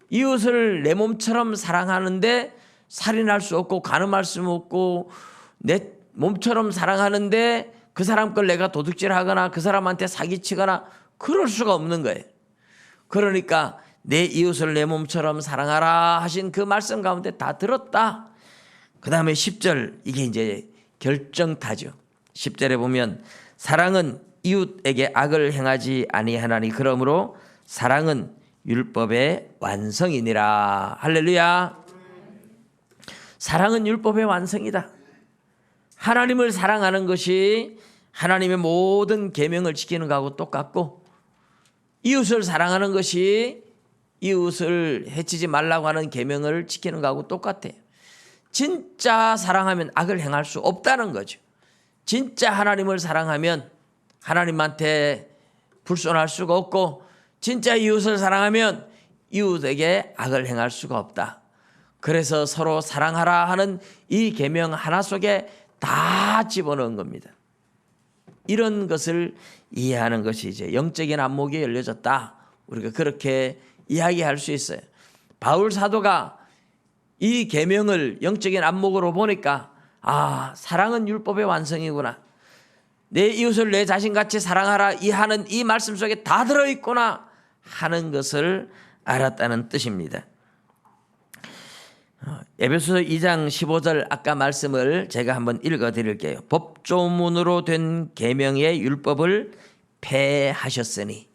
이웃을 내 몸처럼 사랑하는데 살인할 수 없고 간음할 수 없고 내 몸처럼 사랑하는데 그 사람 걸 내가 도둑질하거나 그 사람한테 사기치거나 그럴 수가 없는 거예요. 그러니까 내 이웃을 내 몸처럼 사랑하라 하신 그 말씀 가운데 다 들었다. 그 다음에 10절 이게 이제 결정타죠. 10절에 보면 사랑은 이웃에게 악을 행하지 아니하나니 그러므로 사랑은 율법의 완성이니라. 할렐루야. 사랑은 율법의 완성이다. 하나님을 사랑하는 것이 하나님의 모든 계명을 지키는 것하고 똑같고 이웃을 사랑하는 것이 이웃을 해치지 말라고 하는 계명을 지키는 것하고 똑같아요. 진짜 사랑하면 악을 행할 수 없다는 거죠. 진짜 하나님을 사랑하면 하나님한테 불손할 수가 없고 진짜 이웃을 사랑하면 이웃에게 악을 행할 수가 없다. 그래서 서로 사랑하라 하는 이 계명 하나 속에 다 집어넣은 겁니다. 이런 것을 이해하는 것이 이제 영적인 안목이 열려졌다. 우리가 그렇게 이야기할 수 있어요. 바울 사도가 이 계명을 영적인 안목으로 보니까 사랑은 율법의 완성이구나. 내 이웃을 내 자신같이 사랑하라 이 하는 이 말씀 속에 다 들어있구나 하는 것을 알았다는 뜻입니다. 에베소서 2장 15절 아까 말씀을 제가 한번 읽어드릴게요. 법조문으로 된 계명의 율법을 폐하셨으니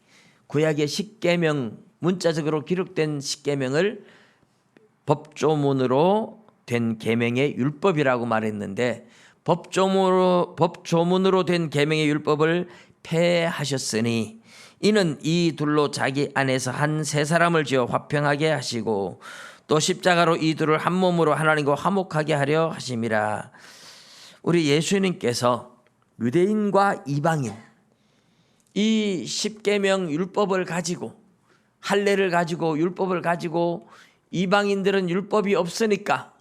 구약의 십계명 문자적으로 기록된 십계명을 법조문으로 된 계명의 율법이라고 말했는데 법조문으로 된 계명의 율법을 폐하셨으니 이는 이 둘로 자기 안에서 한 세 사람을 지어 화평하게 하시고 또 십자가로 이 둘을 한 몸으로 하나님과 화목하게 하려 하심이라. 우리 예수님께서 유대인과 이방인 이 십계명 율법을 가지고 할례를 가지고 율법을 가지고 이방인들은 율법이 없으니까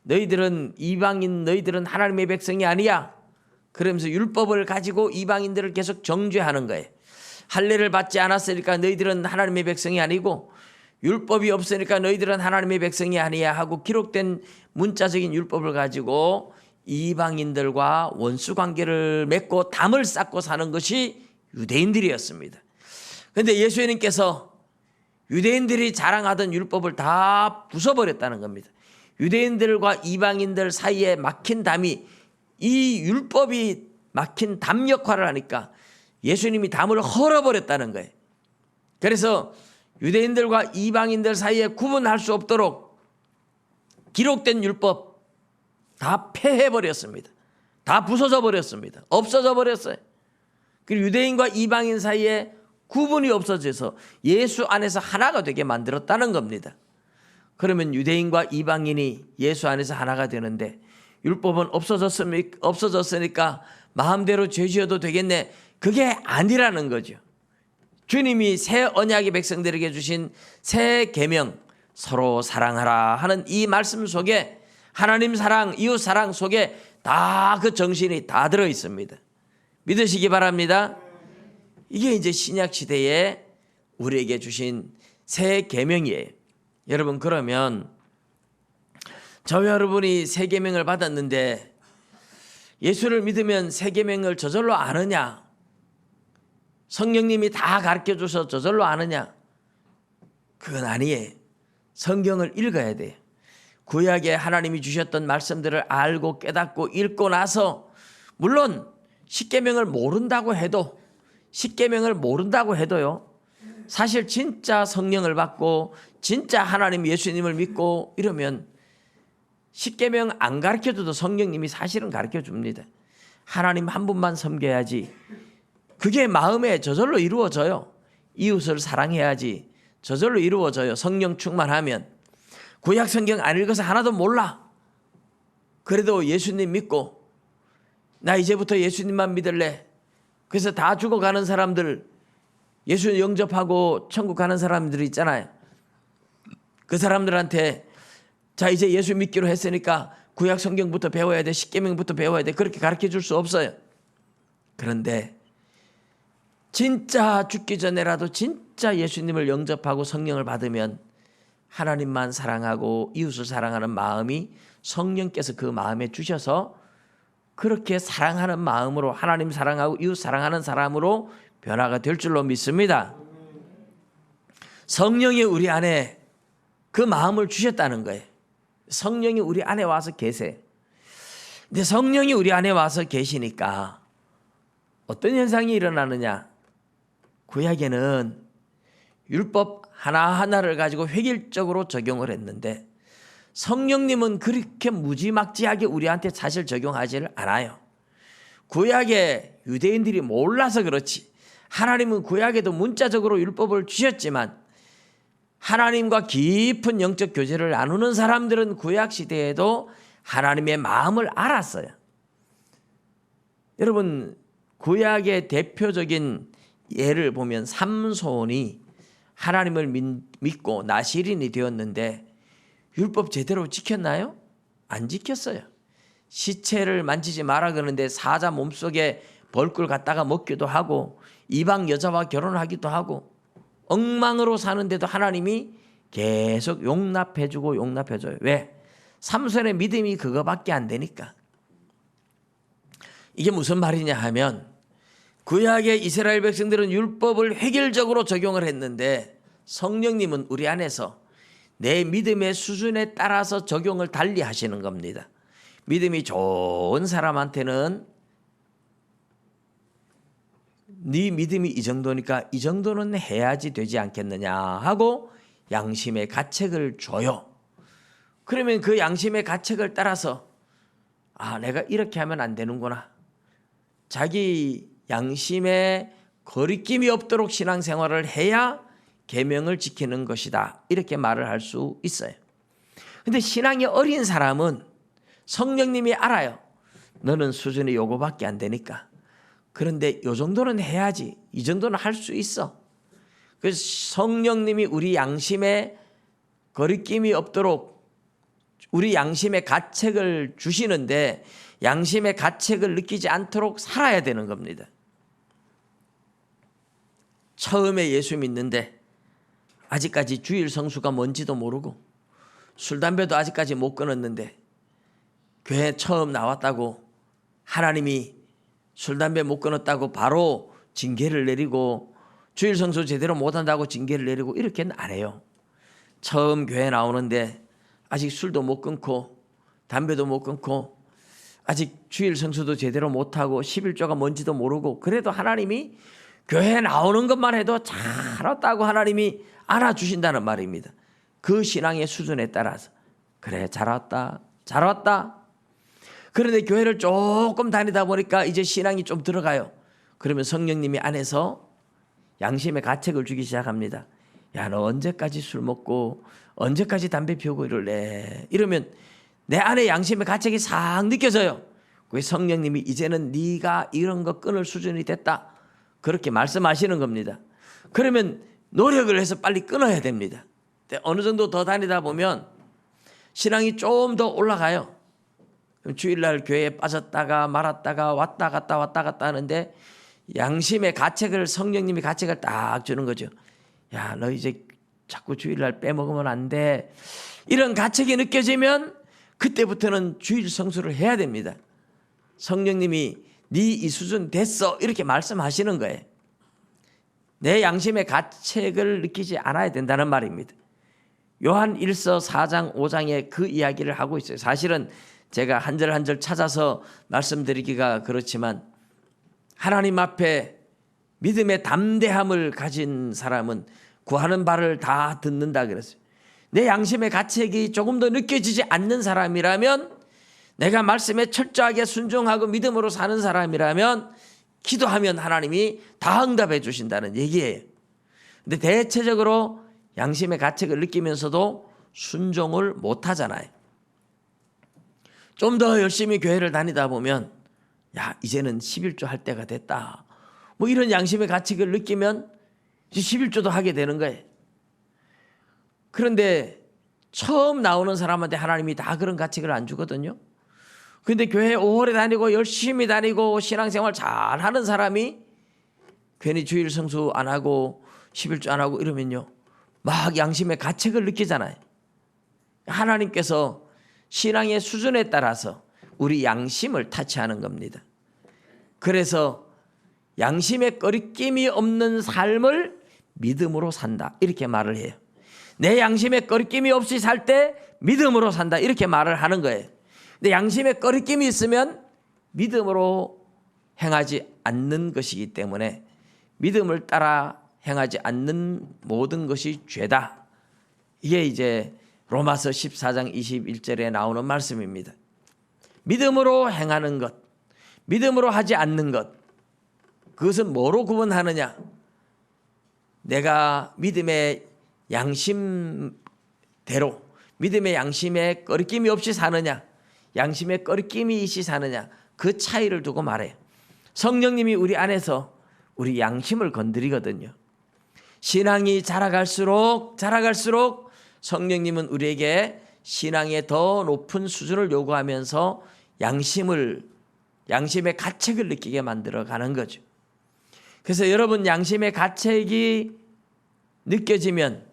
너희들은 이방인, 너희들은 하나님의 백성이 아니야. 그러면서 율법을 가지고 이방인들을 계속 정죄하는 거예요. 할례를 받지 않았으니까 너희들은 하나님의 백성이 아니고, 율법이 없으니까 너희들은 하나님의 백성이 아니야 하고 기록된 문자적인 율법을 가지고 이방인들과 원수 관계를 맺고 담을 쌓고 사는 것이 유대인들이었습니다. 그런데 예수님께서 유대인들이 자랑하던 율법을 다 부숴버렸다는 겁니다. 유대인들과 이방인들 사이에 막힌 담이, 이 율법이 막힌 담 역할을 하니까 예수님이 담을 헐어버렸다는 거예요. 그래서 유대인들과 이방인들 사이에 구분할 수 없도록 기록된 율법 다 폐해버렸습니다. 다 부서져 버렸습니다. 없어져 버렸어요. 그리고 유대인과 이방인 사이에 구분이 없어져서 예수 안에서 하나가 되게 만들었다는 겁니다. 그러면 유대인과 이방인이 예수 안에서 하나가 되는데 율법은 없어졌으니까 마음대로 죄 지어도 되겠네. 그게 아니라는 거죠. 주님이 새 언약의 백성들에게 주신 새 계명, 서로 사랑하라 하는 이 말씀 속에 하나님 사랑, 이웃 사랑 속에 다 그 정신이 다 들어 있습니다. 믿으시기 바랍니다. 이게 이제 신약 시대에 우리에게 주신 새 계명이에요. 여러분, 그러면 저와 여러분이 새 계명을 받았는데 예수를 믿으면 새 계명을 저절로 아느냐? 성령님이 다 가르쳐 줘서 저절로 아느냐? 그건 아니에요. 성경을 읽어야 돼요. 구약에 하나님이 주셨던 말씀들을 알고 깨닫고 읽고 나서, 물론 십계명을 모른다고 해도요, 사실 진짜 성령을 받고 진짜 하나님 예수님을 믿고 이러면 십계명 안 가르쳐줘도 성령님이 사실은 가르쳐 줍니다. 하나님 한 분만 섬겨야지, 그게 마음에 저절로 이루어져요. 이웃을 사랑해야지, 저절로 이루어져요. 성령 충만하면. 구약 성경 안 읽어서 하나도 몰라. 그래도 예수님 믿고 나 이제부터 예수님만 믿을래. 그래서 다 죽어가는 사람들, 예수 영접하고 천국 가는 사람들 있잖아요. 그 사람들한테 자 이제 예수 믿기로 했으니까 구약 성경부터 배워야 돼, 십계명부터 배워야 돼, 그렇게 가르쳐 줄 수 없어요. 그런데 진짜 죽기 전에라도 진짜 예수님을 영접하고 성령을 받으면 하나님만 사랑하고 이웃을 사랑하는 마음이 성령께서 그 마음에 주셔서 그렇게 사랑하는 마음으로 하나님 사랑하고 이웃 사랑하는 사람으로 변화가 될 줄로 믿습니다. 성령이 우리 안에 그 마음을 주셨다는 거예요. 성령이 우리 안에 와서 계세요. 근데 성령이 우리 안에 와서 계시니까 어떤 현상이 일어나느냐? 구약에는 율법 하나하나를 가지고 획일적으로 적용을 했는데 성령님은 그렇게 무지막지하게 우리한테 사실 적용하지를 않아요. 구약에 유대인들이 몰라서 그렇지, 하나님은 구약에도 문자적으로 율법을 주셨지만 하나님과 깊은 영적 교제를 나누는 사람들은 구약 시대에도 하나님의 마음을 알았어요. 여러분, 구약의 대표적인 예를 보면 삼손이 하나님을 믿고 나시린이 되었는데 율법 제대로 지켰나요? 안 지켰어요. 시체를 만지지 마라 그러는데 사자 몸속에 벌꿀 갖다가 먹기도 하고 이방 여자와 결혼하기도 하고 엉망으로 사는데도 하나님이 계속 용납해주고 용납해줘요. 왜? 삼손의 믿음이 그거밖에 안 되니까. 이게 무슨 말이냐 하면 구약의 이스라엘 백성들은 율법을 획일적으로 적용을 했는데 성령님은 우리 안에서 내 믿음의 수준에 따라서 적용을 달리 하시는 겁니다. 믿음이 좋은 사람한테는 네 믿음이 이 정도니까 이 정도는 해야지 되지 않겠느냐 하고 양심의 가책을 줘요. 그러면 그 양심의 가책을 따라서 아, 내가 이렇게 하면 안 되는구나. 자기 양심에 거리낌이 없도록 신앙생활을 해야 계명을 지키는 것이다. 이렇게 말을 할 수 있어요. 근데 신앙이 어린 사람은 성령님이 알아요. 너는 수준이 요거밖에 안 되니까. 그런데 요 정도는 해야지. 이 정도는 할 수 있어. 그래서 성령님이 우리 양심에 거리낌이 없도록 우리 양심의 가책을 주시는데 양심의 가책을 느끼지 않도록 살아야 되는 겁니다. 처음에 예수 믿는데 아직까지 주일 성수가 뭔지도 모르고 술, 담배도 아직까지 못 끊었는데 교회 처음 나왔다고 하나님이 술, 담배 못 끊었다고 바로 징계를 내리고 주일 성수 제대로 못한다고 징계를 내리고 이렇게는 안 해요. 처음 교회 나오는데 아직 술도 못 끊고 담배도 못 끊고 아직 주일 성수도 제대로 못하고 11조가 뭔지도 모르고 그래도 하나님이 교회 나오는 것만 해도 잘했다고 하나님이 안아주신다는 말입니다. 그 신앙의 수준에 따라서 그래 잘 왔다 잘 왔다. 그런데 교회를 조금 다니다 보니까 이제 신앙이 좀 들어가요. 그러면 성령님이 안에서 양심의 가책을 주기 시작합니다. 야, 너 언제까지 술 먹고 언제까지 담배 피우고 이럴래? 이러면 내 안에 양심의 가책이 싹 느껴져요. 그 성령님이 이제는 네가 이런 거 끊을 수준이 됐다. 그렇게 말씀하시는 겁니다. 그러면 노력을 해서 빨리 끊어야 됩니다. 어느 정도 더 다니다 보면 신앙이 좀 더 올라가요. 주일날 교회에 빠졌다가 말았다가 왔다 갔다 하는데 양심의 가책을 성령님이 가책을 딱 주는 거죠. 야, 너 이제 자꾸 주일날 빼먹으면 안 돼. 이런 가책이 느껴지면 그때부터는 주일 성수를 해야 됩니다. 성령님이 네 이 수준 됐어 이렇게 말씀하시는 거예요. 내 양심의 가책을 느끼지 않아야 된다는 말입니다. 요한 1서 4장 5장에 그 이야기를 하고 있어요. 사실은 제가 한 절 한 절 찾아서 말씀드리기가 그렇지만 하나님 앞에 믿음의 담대함을 가진 사람은 구하는 바를 다 듣는다 그랬어요. 내 양심의 가책이 조금 더 느껴지지 않는 사람이라면 내가 말씀에 철저하게 순종하고 믿음으로 사는 사람이라면 기도하면 하나님이 다 응답해 주신다는 얘기예요. 근데 대체적으로 양심의 가책을 느끼면서도 순종을 못 하잖아요. 좀 더 열심히 교회를 다니다 보면 야, 이제는 11조 할 때가 됐다. 뭐 이런 양심의 가책을 느끼면 이제 11조도 하게 되는 거예요. 그런데 처음 나오는 사람한테 하나님이 다 그런 가책을 안 주거든요. 근데 교회 오래 다니고 열심히 다니고 신앙생활 잘하는 사람이 괜히 주일 성수 안 하고 11조 안 하고 이러면요. 막 양심의 가책을 느끼잖아요. 하나님께서 신앙의 수준에 따라서 우리 양심을 타치하는 겁니다. 그래서 양심의 꺼리낌이 없는 삶을 믿음으로 산다 이렇게 말을 해요. 내 양심에 꺼리낌이 없이 살 때 믿음으로 산다 이렇게 말을 하는 거예요. 근데 양심에 꺼리낌이 있으면 믿음으로 행하지 않는 것이기 때문에 믿음을 따라 행하지 않는 모든 것이 죄다. 이게 이제 로마서 14장 21절에 나오는 말씀입니다. 믿음으로 행하는 것, 믿음으로 하지 않는 것, 그것은 뭐로 구분하느냐? 내가 믿음의 양심대로 믿음의 양심에 꺼리낌이 없이 사느냐, 양심에 꺼리낌이 있이 사느냐, 그 차이를 두고 말해요. 성령님이 우리 안에서 우리 양심을 건드리거든요. 신앙이 자라갈수록 성령님은 우리에게 신앙의 더 높은 수준을 요구하면서 양심의 가책을 느끼게 만들어가는 거죠. 그래서 여러분 양심의 가책이 느껴지면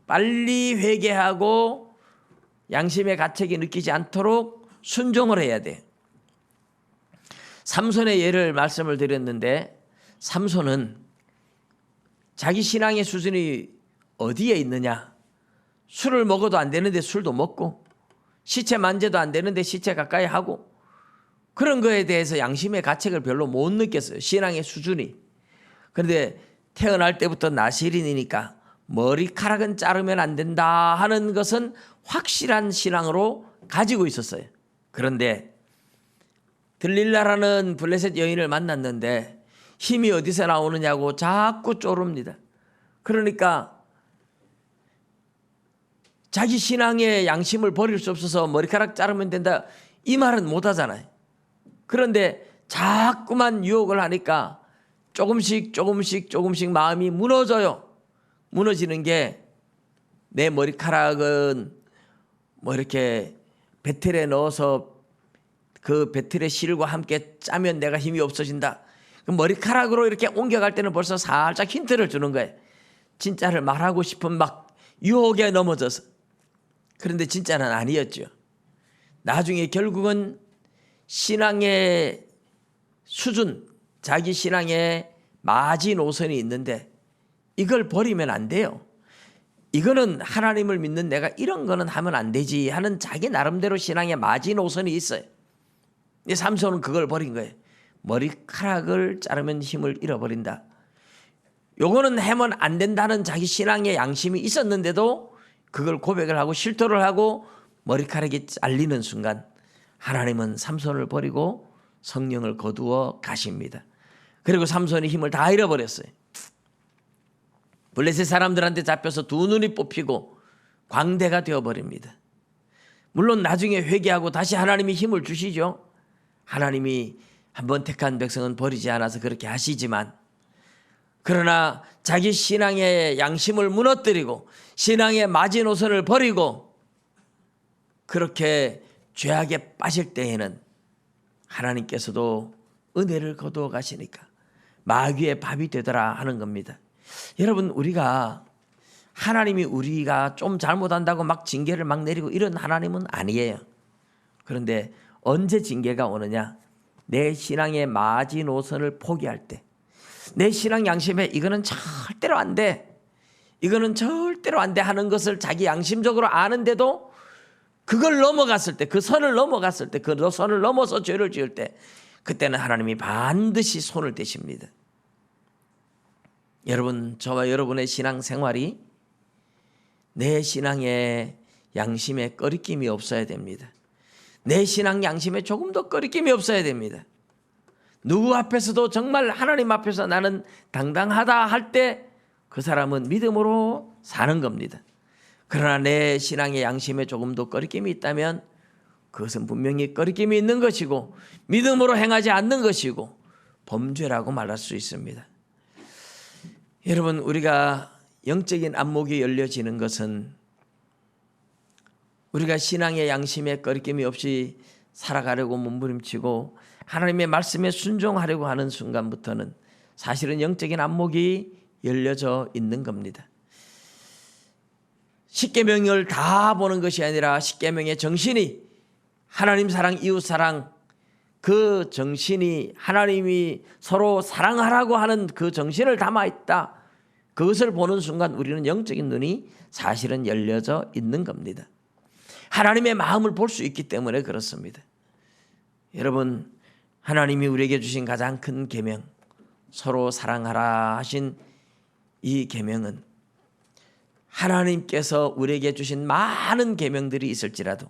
빨리 회개하고 양심의 가책이 느끼지 않도록 순종을 해야 돼. 삼손의 예를 말씀을 드렸는데 삼손은 자기 신앙의 수준이 어디에 있느냐? 술을 먹어도 안 되는데 술도 먹고 시체 만져도 안 되는데 시체 가까이 하고 그런 거에 대해서 양심의 가책을 별로 못 느꼈어요. 신앙의 수준이. 그런데 태어날 때부터 나시린이니까 머리카락은 자르면 안 된다 하는 것은 확실한 신앙으로 가지고 있었어요. 그런데 들릴라라는 블레셋 여인을 만났는데 힘이 어디서 나오느냐고 자꾸 쪼릅니다. 그러니까 자기 신앙의 양심을 버릴 수 없어서 머리카락 자르면 된다 이 말은 못 하잖아요. 그런데 자꾸만 유혹을 하니까 조금씩 마음이 무너져요. 무너지는 게 내 머리카락은 뭐 이렇게 배틀에 넣어서 그 배틀의 실과 함께 짜면 내가 힘이 없어진다. 그 머리카락으로 이렇게 옮겨갈 때는 벌써 살짝 힌트를 주는 거예요. 진짜를 말하고 싶은 막 유혹에 넘어져서. 그런데 진짜는 아니었죠. 나중에 결국은 신앙의 수준, 자기 신앙의 마지노선이 있는데 이걸 버리면 안 돼요. 이거는 하나님을 믿는 내가 이런 거는 하면 안 되지 하는 자기 나름대로 신앙의 마지노선이 있어요. 삼손은 그걸 버린 거예요. 머리카락을 자르면 힘을 잃어버린다. 요거는 하면 안 된다는 자기 신앙의 양심이 있었는데도 그걸 고백을 하고 실토를 하고 머리카락이 잘리는 순간 하나님은 삼손을 버리고 성령을 거두어 가십니다. 그리고 삼손이 힘을 다 잃어버렸어요. 블레셋 사람들한테 잡혀서 두 눈이 뽑히고 광대가 되어버립니다. 물론 나중에 회개하고 다시 하나님이 힘을 주시죠. 하나님이 한번 택한 백성은 버리지 않아서 그렇게 하시지만, 그러나 자기 신앙의 양심을 무너뜨리고 신앙의 마지노선을 버리고 그렇게 죄악에 빠질 때에는 하나님께서도 은혜를 거두어 가시니까 마귀의 밥이 되더라 하는 겁니다. 여러분, 우리가 하나님이 우리가 좀 잘못한다고 막 징계를 막 내리고 이런 하나님은 아니에요. 그런데 언제 징계가 오느냐? 내 신앙의 마지노선을 포기할 때, 내 신앙 양심에 이거는 절대로 안 돼, 이거는 절대로 안 돼 하는 것을 자기 양심적으로 아는데도 그걸 넘어갔을 때, 그 선을 넘어갔을 때, 그 선을 넘어서 죄를 지을 때, 그때는 하나님이 반드시 손을 대십니다. 여러분, 저와 여러분의 신앙 생활이 내 신앙의 양심에 꺼리낌이 없어야 됩니다. 내 신앙 양심에 조금도 꺼리낌이 없어야 됩니다. 누구 앞에서도 정말 하나님 앞에서 나는 당당하다 할 때 그 사람은 믿음으로 사는 겁니다. 그러나 내 신앙의 양심에 조금도 꺼리낌이 있다면 그것은 분명히 꺼리낌이 있는 것이고 믿음으로 행하지 않는 것이고 범죄라고 말할 수 있습니다. 여러분, 우리가 영적인 안목이 열려지는 것은 우리가 신앙의 양심에 꺼리낌이 없이 살아가려고 몸부림치고 하나님의 말씀에 순종하려고 하는 순간부터는 사실은 영적인 안목이 열려져 있는 겁니다. 십계명을 다 보는 것이 아니라 십계명의 정신이 하나님 사랑, 이웃 사랑, 그 정신이 하나님이 서로 사랑하라고 하는 그 정신을 담아있다. 그것을 보는 순간 우리는 영적인 눈이 사실은 열려져 있는 겁니다. 하나님의 마음을 볼 수 있기 때문에 그렇습니다. 여러분, 하나님이 우리에게 주신 가장 큰 계명, 서로 사랑하라 하신 이 계명은 하나님께서 우리에게 주신 많은 계명들이 있을지라도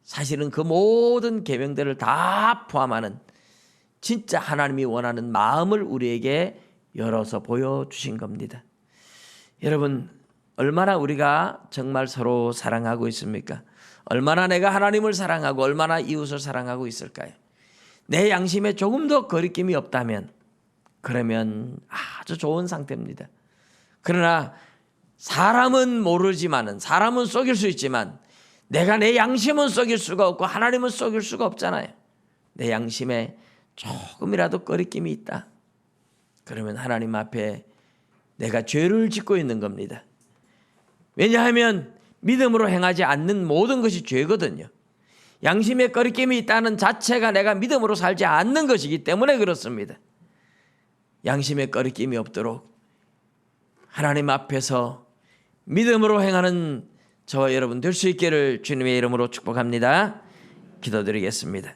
사실은 그 모든 계명들을 다 포함하는 진짜 하나님이 원하는 마음을 우리에게 열어서 보여주신 겁니다. 여러분, 얼마나 우리가 정말 서로 사랑하고 있습니까? 얼마나 내가 하나님을 사랑하고 얼마나 이웃을 사랑하고 있을까요? 내 양심에 조금 더 거리낌이 없다면 그러면 아주 좋은 상태입니다. 그러나 사람은 모르지만은, 사람은 속일 수 있지만 내가 내 양심은 속일 수가 없고 하나님은 속일 수가 없잖아요. 내 양심에 조금이라도 거리낌이 있다. 그러면 하나님 앞에 내가 죄를 짓고 있는 겁니다. 왜냐하면 믿음으로 행하지 않는 모든 것이 죄거든요. 양심에 거리낌이 있다는 자체가 내가 믿음으로 살지 않는 것이기 때문에 그렇습니다. 양심에 거리낌이 없도록 하나님 앞에서 믿음으로 행하는 저와 여러분 될 수 있기를 주님의 이름으로 축복합니다. 기도드리겠습니다.